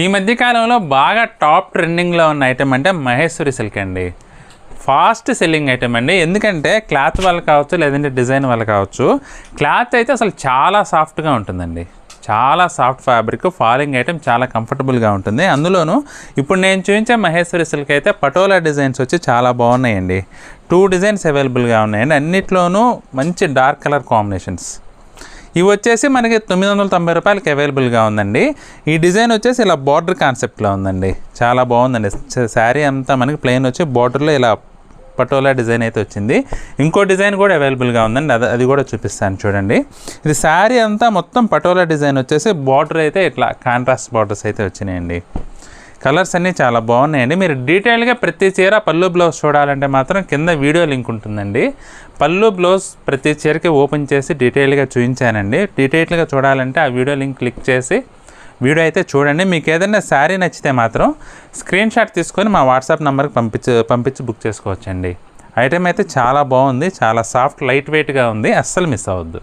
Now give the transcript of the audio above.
ఈ మధ్య కాలంలో బాగా టాప్ ట్రెండింగ్లో ఉన్న ఐటెం అంటే మహేశ్వరి సిల్క్ అండి. ఫాస్ట్ సెల్లింగ్ ఐటెం అండి. ఎందుకంటే క్లాత్ వల్ల కావచ్చు, లేదంటే డిజైన్ వల్ల కావచ్చు, క్లాత్ అయితే అసలు చాలా సాఫ్ట్గా ఉంటుందండి. చాలా సాఫ్ట్ ఫ్యాబ్రిక్, ఫాలింగ్ ఐటెం చాలా కంఫర్టబుల్గా ఉంటుంది. అందులోనూ ఇప్పుడు నేను చూపించే మహేశ్వరి సిల్క్ అయితే పటోలా డిజైన్స్ వచ్చి చాలా బాగున్నాయండి. 2 డిజైన్స్ అవైలబుల్గా ఉన్నాయండి. అన్నిట్లోనూ మంచి డార్క్ కలర్ కాంబినేషన్స్. ఇవి వచ్చేసి మనకి 990 రూపాయలకి అవైలబుల్గా ఉందండి. ఈ డిజైన్ వచ్చేసి ఇలా బార్డర్ కాన్సెప్ట్లో ఉందండి. చాలా బాగుందండి. శారీ అంతా మనకి ప్లెయిన్ వచ్చి బార్డర్లో ఇలా పటోలా డిజైన్ అయితే వచ్చింది. ఇంకో డిజైన్ కూడా అవైలబుల్గా ఉందండి. అది కూడా చూపిస్తాను చూడండి. ఇది శారీ అంతా మొత్తం పటోలా డిజైన్ వచ్చేసి బార్డర్ అయితే ఇట్లా కాంట్రాస్ట్ బార్డర్స్ అయితే వచ్చినాయండి. కలర్స్ అన్నీ చాలా బాగున్నాయండి. మీరు డీటెయిల్గా ప్రతి చీర పళ్ళు బ్లౌజ్ చూడాలంటే మాత్రం కింద వీడియో లింక్ ఉంటుందండి. పళ్ళు బ్లౌజ్ ప్రతి చీరకి ఓపెన్ చేసి డీటెయిల్గా చూపించానండి. డీటెయిల్గా చూడాలంటే ఆ వీడియో లింక్ క్లిక్ చేసి వీడియో అయితే చూడండి. మీకు ఏదైనా శారీ నచ్చితే మాత్రం స్క్రీన్ షాట్ తీసుకొని మా వాట్సాప్ నెంబర్కి పంపించి బుక్ చేసుకోవచ్చండి. ఐటెం అయితే చాలా బాగుంది. చాలా సాఫ్ట్ లైట్ వెయిట్గా ఉంది. అస్సలు మిస్ అవ్వద్దు.